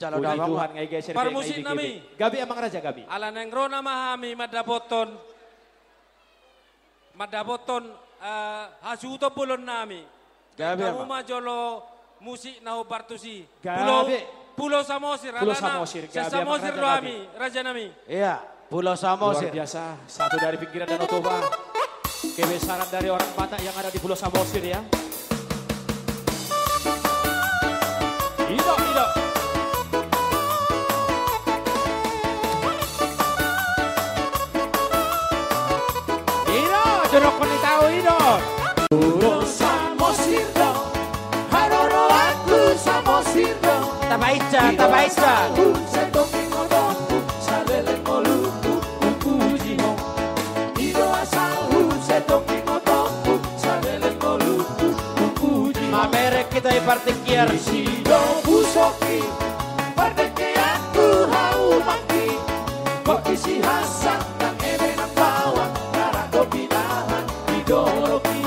Puji Tuhan ngay geser Parmusin nami. Gabi amang raja gabi. Ala neng rona mahami madaboton hasuto pulon nami. Gabi Kamu amang. majolo musik nahu partusi. Gabi. Pulau Samosir. Pulau Samosir. Gabi amang Samosir raja roami, gabi. raja nami. Iya, Pulau Samosir. Luar Biasa, satu dari pinggiran Danau Toba. Kebesaran dari orang Batak yang ada di Pulau Samosir ya. Ido. Jorok ko ni tao Ido. Pulau Samosir do, haroro aku Samosir do. Tabaisa. Setoki ngodoku, salele moluku, upuji mo. Ido asahu, setoki ngodoku, salele moluku, upuji mo. Mamerek kita ipartikiar. Isido busoki, pardeke aku hau maki. Kok isi hasan, dan ebe nang bawang, darah dopinahan, idoloki.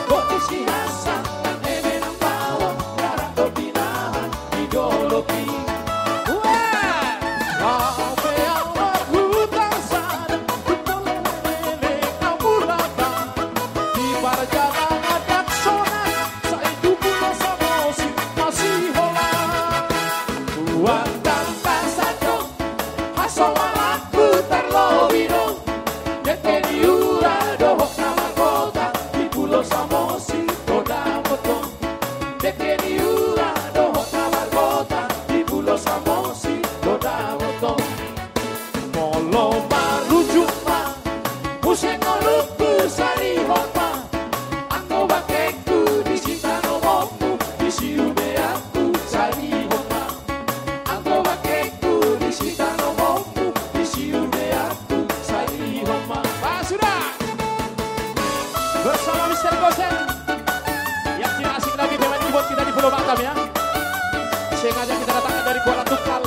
Kok isi hasan, dan ebe nang bawang, darah dopinahan, idoloki. Bersama Mr. Gosen yang tidak asing lagi pemain keyboard kita di Pulau Batam ya. Sengaja kita datangkan dari Kuala Tungkal.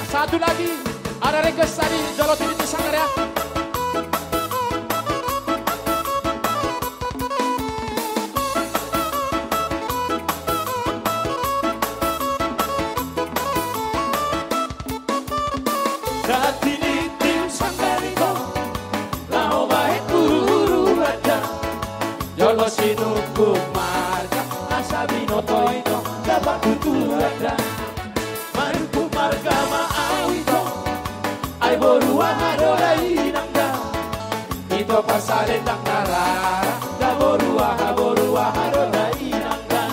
Satu lagi, ada request tadi, Jolo Tini Sanggar ya. Jolo sinuku marga, asabino toito, dapat kuturada. Marku marga maawito, ay borua harola inangga. Ito pasale tang narara, da borua harola inangga.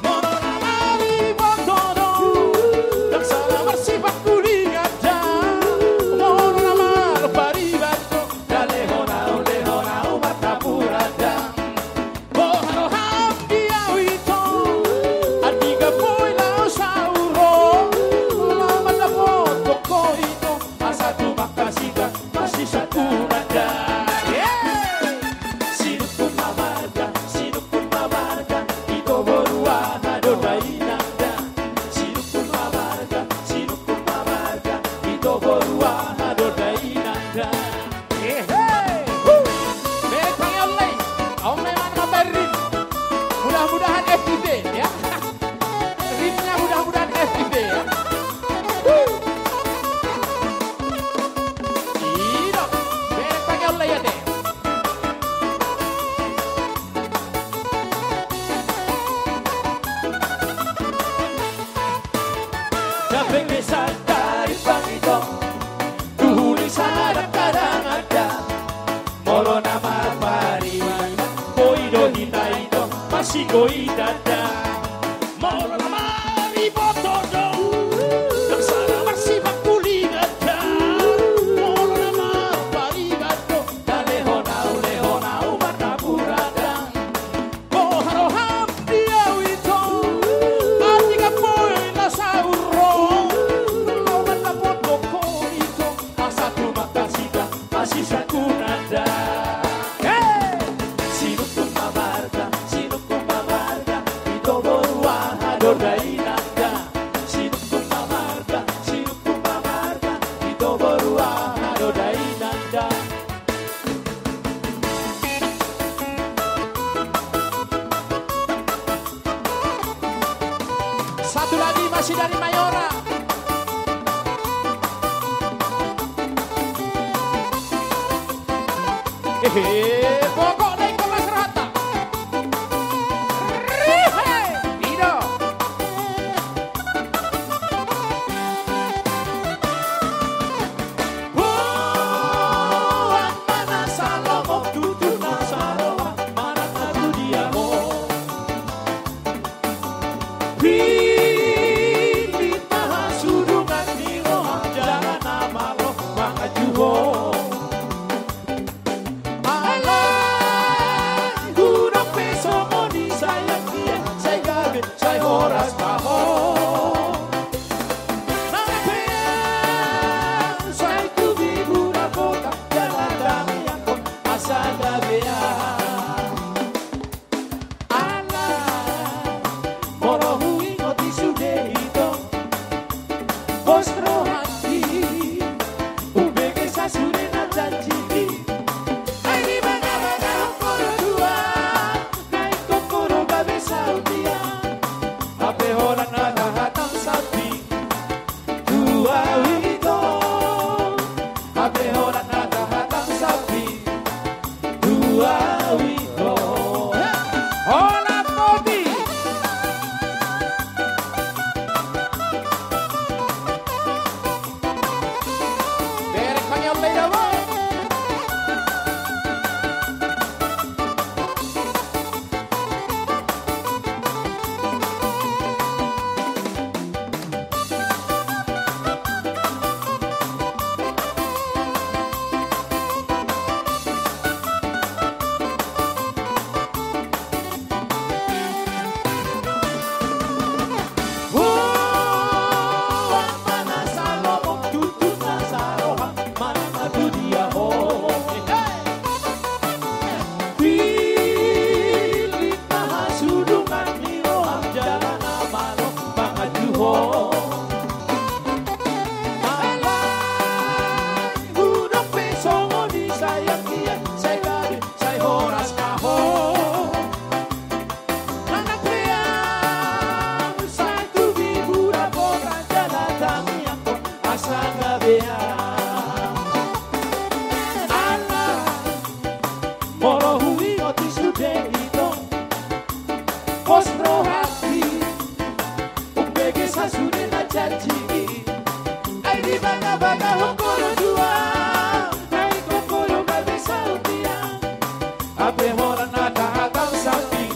Mono namari bodono, dan salah bersifat kulingada. Mono namar paribato, da lehona mata purada. Bohano hambia wito, adiga boy lao sauro. Masih satu nada, sinut pun mamarga, koi dada Molo lama riboto do Naksara marsi bakuli dada Molo lama paribato Daleho nau marna burada Koharo ham dia wito Atika poe na sauro Loman na poto korito Asatu makasida Asisa kunada Satu lagi masih dari Mayora. Pokok naik ke Mas Rata. Lido. Mana salomo tutu na saroa Mana aku dia mo Pilih maha surungan niro Jalan nama lo mga juho Alam Gurang peso mo di sayang dia Say gabi, say horas paho Say tubi gura kota Jalan dami ako asa gabi Moro huingo di sudehito Vostro hati Ubege sa sure na janji Ay di baga hokoro dua Nai kokoro gabe sa utia Ape horan na lahatang sapi Dua wito Ape horan na lahatang sapi Dua wito Hola Tobi. Derek panggil Leda boy. Mana salomo tutu na saroha Mana aku dia ho Pilih maha sudungan niro Jalan amalo mga juho Alam Gudang peso mo di sayang dia Say gabi, say horas kaho Anak priang Say tubi gura boga Jalan dami ako asa gabi Moro huingo di sudehito Vostro hati Umbege sa sure na janji Ay di baga hokoro dua Ay kokoro gabe sa utia Ape horan na dahatang sapi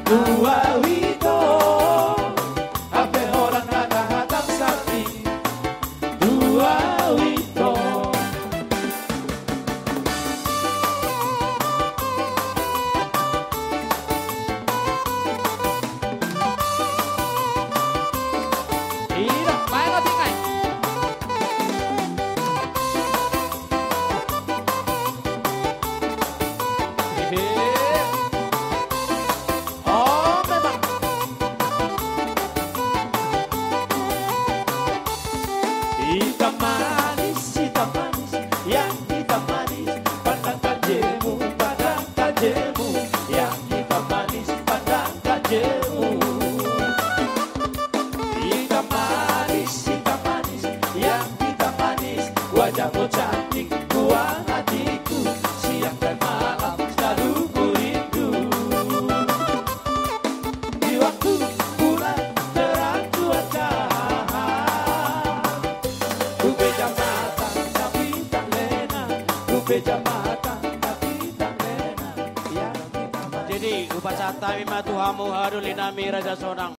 Dua wito Ape horan na dahatang sapi Dua wito Ira, main lo tinggal. Oh, memang. Hitam manis, yang hitam manis Pandang tajemu, yang hitam manis Pandang tajemu Hitam manis, yang hitam manis Wajahmu cantik, buah hatiku Siang dan malam selalu ku rindu Di waktu bulan terang cuaca Ku beja mata tapi tak lena Ku beja mata tapi tak lena Yang hitam manis Jadi upacara matuhamu harulina mi raja sonang.